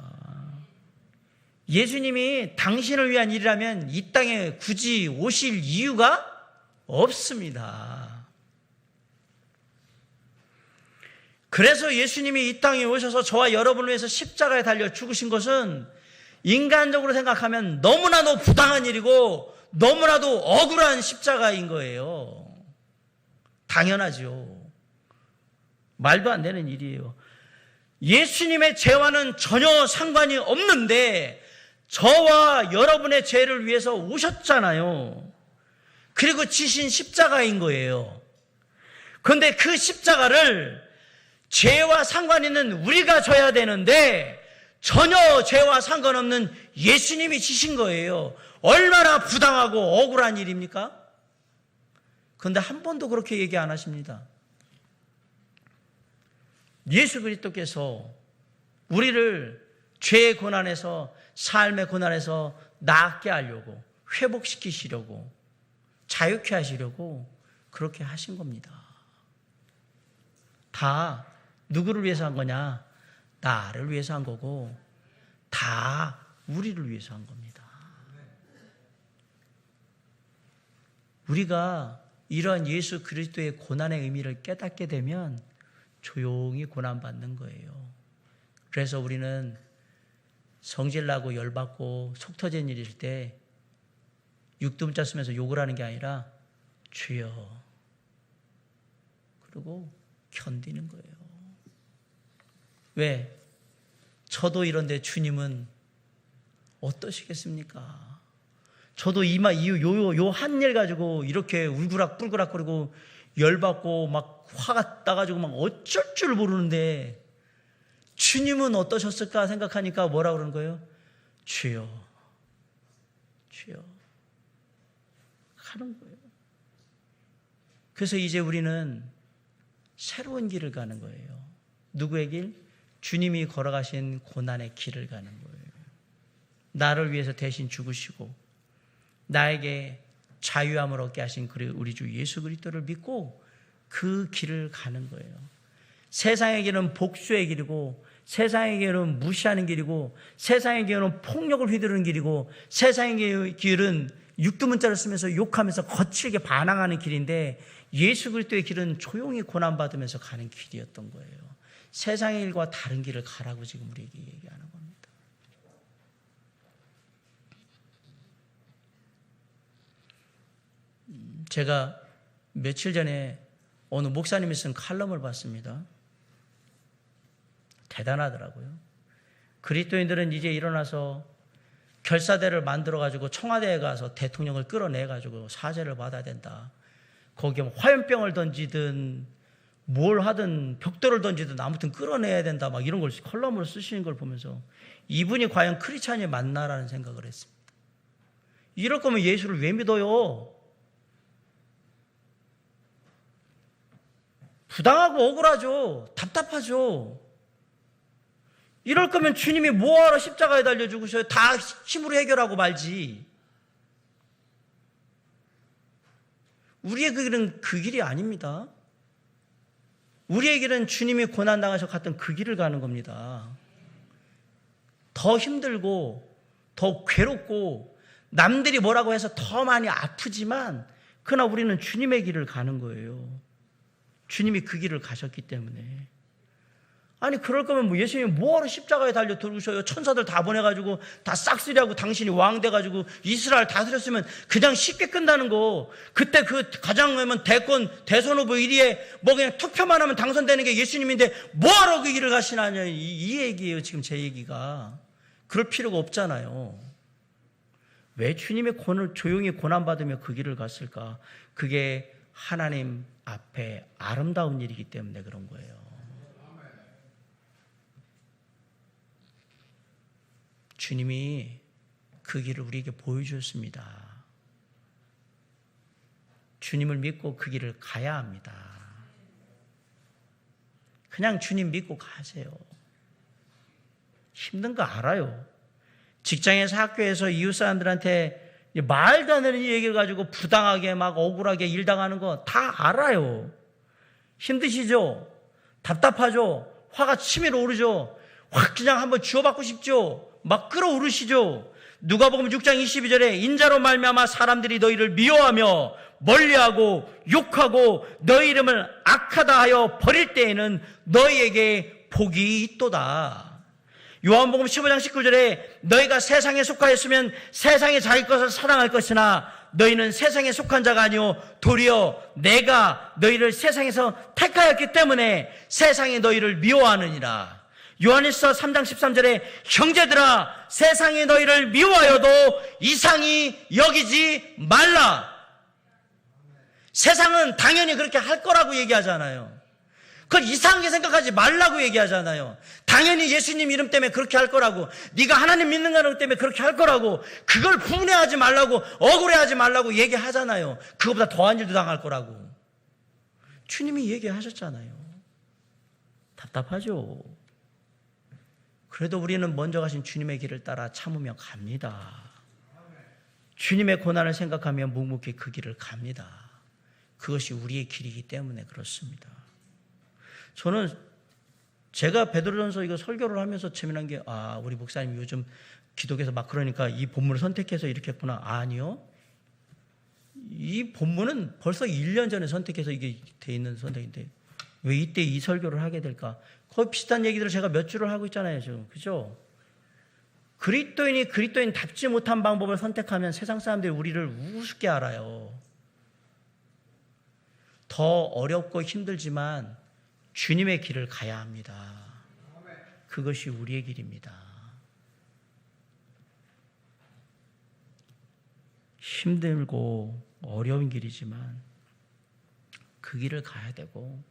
예수님이 당신을 위한 일이라면 이 땅에 굳이 오실 이유가 없습니다. 그래서 예수님이 이 땅에 오셔서 저와 여러분을 위해서 십자가에 달려 죽으신 것은 인간적으로 생각하면 너무나도 부당한 일이고 너무나도 억울한 십자가인 거예요. 당연하죠. 말도 안 되는 일이에요. 예수님의 죄와는 전혀 상관이 없는데 저와 여러분의 죄를 위해서 오셨잖아요. 그리고 지신 십자가인 거예요. 그런데 그 십자가를 죄와 상관 있는 우리가 져야 되는데 전혀 죄와 상관없는 예수님이 지신 거예요. 얼마나 부당하고 억울한 일입니까? 그런데 한 번도 그렇게 얘기 안 하십니다. 예수 그리스도께서 우리를 죄의 고난에서, 삶의 고난에서 낫게 하려고, 회복시키시려고, 자유케 하시려고 그렇게 하신 겁니다. 다 누구를 위해서 한 거냐? 나를 위해서 한 거고 다 우리를 위해서 한 겁니다. 우리가 이러한 예수 그리스도의 고난의 의미를 깨닫게 되면 조용히 고난받는 거예요. 그래서 우리는 성질나고 열받고 속 터진 일일 때 육두문자 쓰면서 욕을 하는 게 아니라 주여 그리고 견디는 거예요. 왜? 저도 이런데 주님은 어떠시겠습니까? 저도 요 한 일 가지고 이렇게 울그락불그락거리고 열받고 막 화가 나가지고 막 어쩔 줄 모르는데 주님은 어떠셨을까 생각하니까 뭐라 그러는 거예요? 주여, 주여 하는 거예요. 그래서 이제 우리는 새로운 길을 가는 거예요. 누구의 길? 주님이 걸어가신 고난의 길을 가는 거예요. 나를 위해서 대신 죽으시고 나에게 자유함을 얻게 하신 우리 주 예수 그리스도를 믿고 그 길을 가는 거예요. 세상의 길은 복수의 길이고 세상의 길은 무시하는 길이고 세상의 길은 폭력을 휘두르는 길이고 세상의 길은 육두문자를 쓰면서 욕하면서 거칠게 반항하는 길인데 예수 그리스도의 길은 조용히 고난받으면서 가는 길이었던 거예요. 세상의 일과 다른 길을 가라고 지금 우리에게 얘기하는 겁니다. 제가 며칠 전에 어느 목사님이 쓴 칼럼을 봤습니다. 대단하더라고요. 그리스도인들은 이제 일어나서 결사대를 만들어가지고 청와대에 가서 대통령을 끌어내가지고 사죄를 받아야 된다. 거기에 화염병을 던지든 뭘 하든 벽돌을 던지든 아무튼 끌어내야 된다. 막 이런 걸 컬럼으로 쓰시는 걸 보면서 이분이 과연 크리스찬이 맞나라는 생각을 했습니다. 이럴 거면 예수를 왜 믿어요? 부당하고 억울하죠. 답답하죠. 이럴 거면 주님이 뭐하러 십자가에 달려 죽으셔요? 다 힘으로 해결하고 말지. 우리의 그 길은 그 길이 아닙니다. 우리의 길은 주님이 고난당하셔 갔던 그 길을 가는 겁니다. 더 힘들고 더 괴롭고 남들이 뭐라고 해서 더 많이 아프지만 그러나 우리는 주님의 길을 가는 거예요. 주님이 그 길을 가셨기 때문에. 아니 그럴 거면 뭐 예수님이 뭐하러 십자가에 달려 들으셔요? 천사들 다 보내가지고 다 싹쓸이하고 당신이 왕 돼가지고 이스라엘 다스렸으면 그냥 쉽게 끝나는 거. 그때 그 가장 대선 후보 1위에 뭐 그냥 투표만 하면 당선되는 게 예수님인데 뭐하러 그 길을 가시나요? 이 얘기예요. 지금 제 얘기가. 그럴 필요가 없잖아요. 왜 주님의 조용히 고난받으며 그 길을 갔을까? 그게 하나님 앞에 아름다운 일이기 때문에 그런 거예요. 주님이 그 길을 우리에게 보여주셨습니다. 주님을 믿고 그 길을 가야 합니다. 그냥 주님 믿고 가세요. 힘든 거 알아요. 직장에서 학교에서 이웃 사람들한테 말도 안 되는 얘기를 가지고 부당하게 막 억울하게 일 당하는 거 다 알아요. 힘드시죠? 답답하죠? 화가 치밀어 오르죠? 확 그냥 한번 쥐어받고 싶죠? 막 끌어오르시죠. 누가복음 6장 22절에 인자로 말미암아 사람들이 너희를 미워하며 멀리하고 욕하고 너희 이름을 악하다 하여 버릴 때에는 너희에게 복이 있도다. 요한복음 15장 19절에 너희가 세상에 속하였으면 세상에 자기 것을 사랑할 것이나 너희는 세상에 속한 자가 아니요 도리어 내가 너희를 세상에서 택하였기 때문에 세상에 너희를 미워하느니라. 요한일서 3장 13절에 형제들아 세상에 너희를 미워하여도 이상히 여기지 말라. 세상은 당연히 그렇게 할 거라고 얘기하잖아요. 그걸 이상하게 생각하지 말라고 얘기하잖아요. 당연히 예수님 이름 때문에 그렇게 할 거라고, 네가 하나님 믿는 거 때문에 그렇게 할 거라고, 그걸 분해하지 말라고, 억울해하지 말라고 얘기하잖아요. 그거보다 더한 일도 당할 거라고 주님이 얘기하셨잖아요. 답답하죠. 그래도 우리는 먼저 가신 주님의 길을 따라 참으며 갑니다. 주님의 고난을 생각하며 묵묵히 그 길을 갑니다. 그것이 우리의 길이기 때문에 그렇습니다. 저는 제가 베드로전서 이거 설교를 하면서 재미난 게, 우리 목사님 요즘 기독에서 막 그러니까 이 본문을 선택해서 이렇게 했구나. 아니요. 이 본문은 벌써 1년 전에 선택해서 이게 돼 있는 선택인데 왜 이때 이 설교를 하게 될까? 거의 비슷한 얘기들을 제가 몇 주를 하고 있잖아요, 지금. 그죠? 그리스도인이 그리스도인답지 못한 방법을 선택하면 세상 사람들이 우리를 우습게 알아요. 더 어렵고 힘들지만 주님의 길을 가야 합니다. 그것이 우리의 길입니다. 힘들고 어려운 길이지만 그 길을 가야 되고,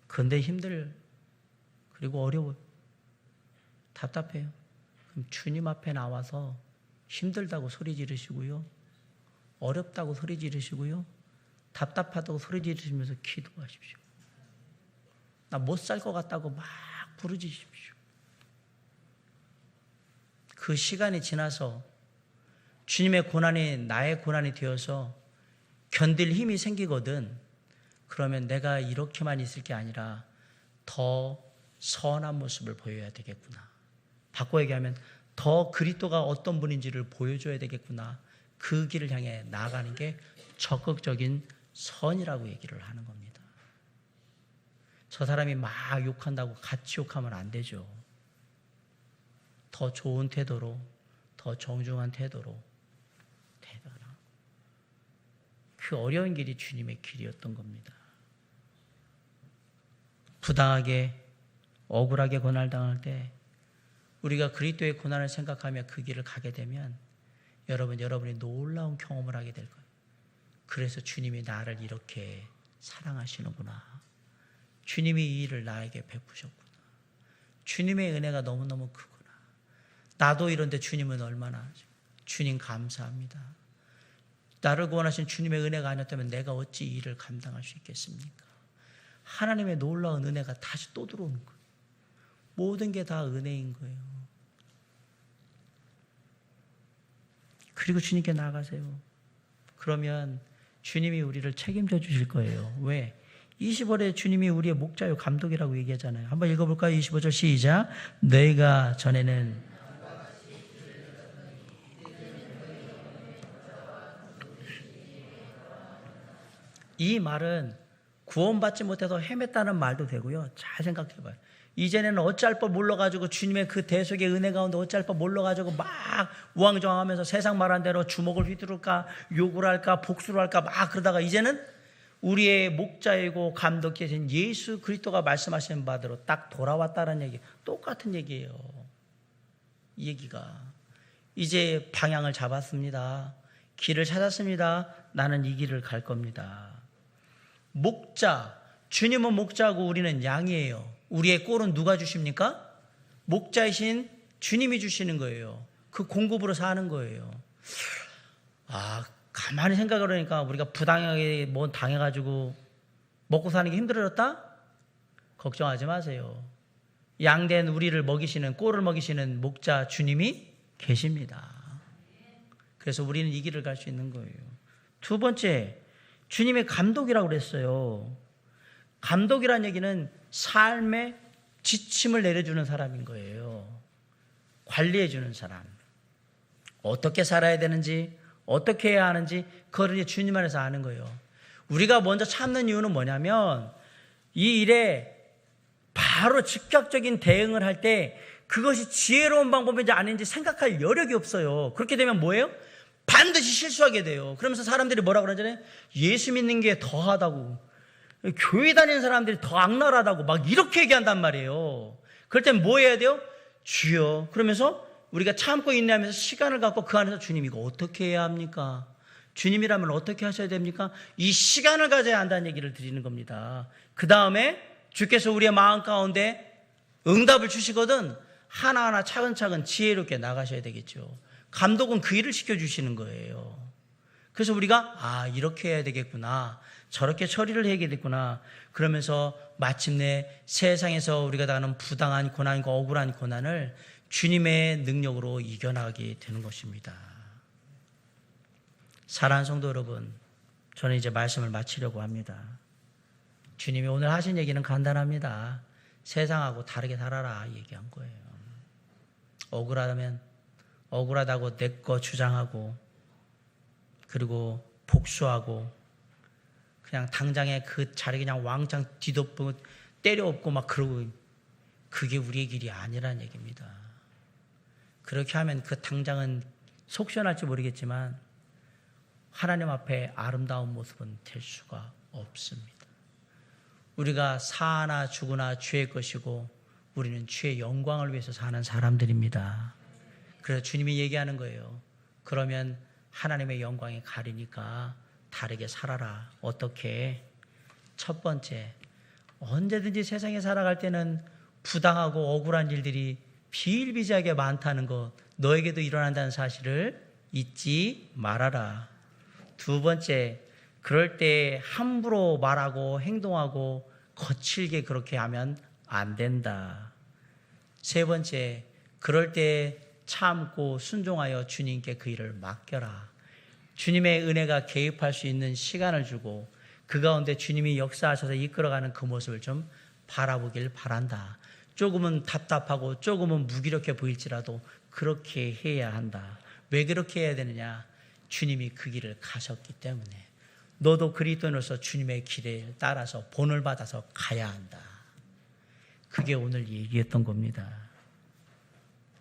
근데 그리고 어려워요. 답답해요. 그럼 주님 앞에 나와서 힘들다고 소리 지르시고요, 어렵다고 소리 지르시고요, 답답하다고 소리 지르시면서 기도하십시오. 나 못 살 것 같다고 막 부르짖으십시오. 그 시간이 지나서 주님의 고난이 나의 고난이 되어서 견딜 힘이 생기거든. 그러면 내가 이렇게만 있을 게 아니라 더 선한 모습을 보여야 되겠구나. 바꿔 얘기하면 더 그리스도가 어떤 분인지를 보여줘야 되겠구나. 그 길을 향해 나아가는 게 적극적인 선이라고 얘기를 하는 겁니다. 저 사람이 막 욕한다고 같이 욕하면 안 되죠. 더 좋은 태도로, 더 정중한 태도로. 그 어려운 길이 주님의 길이었던 겁니다. 부당하게, 억울하게 고난을 당할 때 우리가 그리스도의 고난을 생각하며 그 길을 가게 되면 여러분이 놀라운 경험을 하게 될 거예요. 그래서 주님이 나를 이렇게 사랑하시는구나. 주님이 이 일을 나에게 베푸셨구나. 주님의 은혜가 너무너무 크구나. 나도 이런데 주님은 얼마나, 주님 감사합니다. 나를 구원하신 주님의 은혜가 아니었다면 내가 어찌 이 일을 감당할 수 있겠습니까? 하나님의 놀라운 은혜가 다시 또 들어오는 거예요. 모든 게 다 은혜인 거예요. 그리고 주님께 나아가세요. 그러면 주님이 우리를 책임져 주실 거예요. 왜? 25절에 주님이 우리의 목자요 감독이라고 얘기하잖아요. 한번 읽어볼까요? 25절 시작. 너희가 전에는 이 말은 구원받지 못해서 헤맸다는 말도 되고요. 잘 생각해봐요. 이전에는 어찌할 법 몰라가지고 주님의 그 대속의 은혜 가운데 어찌할 법 몰라가지고 막 우왕좌왕하면서 세상 말한 대로 주먹을 휘두를까 욕을 할까 복수를 할까 막 그러다가 이제는 우리의 목자이고 감독이신 예수 그리스도가 말씀하시는 바대로 딱 돌아왔다는 얘기, 똑같은 얘기예요. 이 얘기가 이제 방향을 잡았습니다. 길을 찾았습니다. 나는 이 길을 갈 겁니다. 목자, 주님은 목자고 우리는 양이에요. 우리의 꼴은 누가 주십니까? 목자이신 주님이 주시는 거예요. 그 공급으로 사는 거예요. 가만히 생각을 하니까 우리가 부당하게 뭐 당해가지고 먹고 사는 게 힘들어졌다? 걱정하지 마세요. 양된 우리를 먹이시는, 꼴을 먹이시는 목자 주님이 계십니다. 그래서 우리는 이 길을 갈 수 있는 거예요. 두 번째, 주님의 감독이라고 그랬어요. 감독이라는 얘기는 삶의 지침을 내려주는 사람인 거예요. 관리해 주는 사람, 어떻게 살아야 되는지, 어떻게 해야 하는지 그걸 이제 주님 안에서 아는 거예요. 우리가 먼저 참는 이유는 뭐냐면 이 일에 바로 즉각적인 대응을 할 때 그것이 지혜로운 방법인지 아닌지 생각할 여력이 없어요. 그렇게 되면 뭐예요? 반드시 실수하게 돼요. 그러면서 사람들이 뭐라 그러잖아요. 예수 믿는 게 더하다고, 교회 다니는 사람들이 더 악랄하다고 막 이렇게 얘기한단 말이에요. 그럴 땐 뭐 해야 돼요? 주여. 그러면서 우리가 참고 인내하면서 시간을 갖고 그 안에서 주님 이거 어떻게 해야 합니까? 주님이라면 어떻게 하셔야 됩니까? 이 시간을 가져야 한다는 얘기를 드리는 겁니다. 그 다음에 주께서 우리의 마음 가운데 응답을 주시거든 하나하나 차근차근 지혜롭게 나가셔야 되겠죠. 감독은 그 일을 시켜주시는 거예요. 그래서 우리가 이렇게 해야 되겠구나, 저렇게 처리를 해야겠구나, 그러면서 마침내 세상에서 우리가 당하는 부당한 고난과 억울한 고난을 주님의 능력으로 이겨나가게 되는 것입니다. 사랑하는 성도 여러분, 저는 이제 말씀을 마치려고 합니다. 주님이 오늘 하신 얘기는 간단합니다. 세상하고 다르게 살아라 얘기한 거예요. 억울하다면 억울하다고 내 거 주장하고, 그리고 복수하고, 그냥 당장에 그 자리 그냥 왕창 뒤덮고 때려엎고 막 그러고, 그게 우리의 길이 아니라는 얘기입니다. 그렇게 하면 그 당장은 속 시원할지 모르겠지만 하나님 앞에 아름다운 모습은 될 수가 없습니다. 우리가 사나 죽으나 주의 것이고 우리는 주의 영광을 위해서 사는 사람들입니다. 그래서 주님이 얘기하는 거예요. 그러면 하나님의 영광이 가리니까 다르게 살아라. 어떻게? 첫 번째, 언제든지 세상에 살아갈 때는 부당하고 억울한 일들이 비일비재하게 많다는 것, 너에게도 일어난다는 사실을 잊지 말아라. 두 번째, 그럴 때 함부로 말하고 행동하고 거칠게 그렇게 하면 안 된다. 세 번째, 그럴 때 참고 순종하여 주님께 그 일을 맡겨라. 주님의 은혜가 개입할 수 있는 시간을 주고 그 가운데 주님이 역사하셔서 이끌어가는 그 모습을 좀 바라보길 바란다. 조금은 답답하고 조금은 무기력해 보일지라도 그렇게 해야 한다. 왜 그렇게 해야 되느냐? 주님이 그 길을 가셨기 때문에 너도 그리스도인으로서 주님의 길에 따라서 본을 받아서 가야 한다. 그게 오늘 얘기했던 겁니다.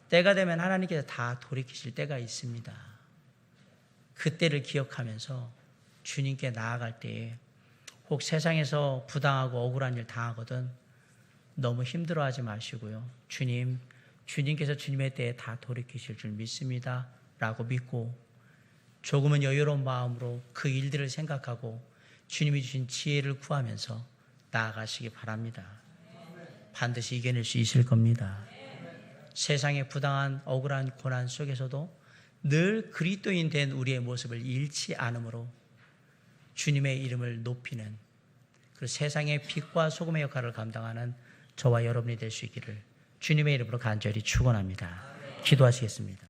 때가 되면 하나님께서 다 돌이키실 때가 있습니다. 그때를 기억하면서 주님께 나아갈 때에 혹 세상에서 부당하고 억울한 일 당하거든 너무 힘들어하지 마시고요. 주님께서 주님의 때에 다 돌이키실 줄 믿습니다. 라고 믿고 조금은 여유로운 마음으로 그 일들을 생각하고 주님이 주신 지혜를 구하면서 나아가시기 바랍니다. 반드시 이겨낼 수 있을 겁니다. 세상의 부당한 억울한 고난 속에서도 늘 그리스도인 된 우리의 모습을 잃지 않으므로 주님의 이름을 높이는 그 세상의 빛과 소금의 역할을 감당하는 저와 여러분이 될 수 있기를 주님의 이름으로 간절히 축원합니다. 기도하시겠습니다.